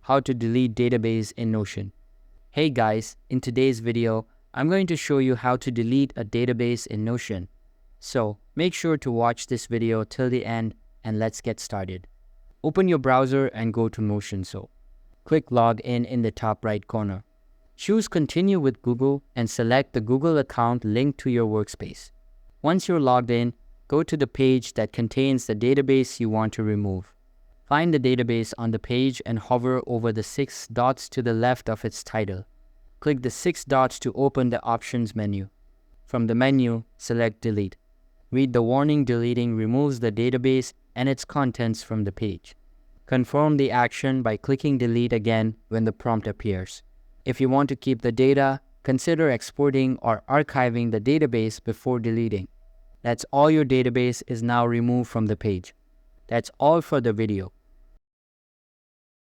how to delete database in Notion. Hey guys, in today's video, I'm going to show you how to delete a database in Notion. So make sure to watch this video till the end and let's get started. Open your browser and go to Notion. Click Log in the top right corner. Choose Continue with Google and select the Google account linked to your workspace. Once you're logged in, go to the page that contains the database you want to remove. Find the database on the page and hover over the 6 dots to the left of its title. Click the 6 dots to open the Options menu. From the menu, select Delete. Read the warning deleting removes the database and its contents from the page. Confirm the action by clicking Delete again when the prompt appears. If you want to keep the data, consider exporting or archiving the database before deleting. That's all. Your database is now removed from the page. That's all for the video.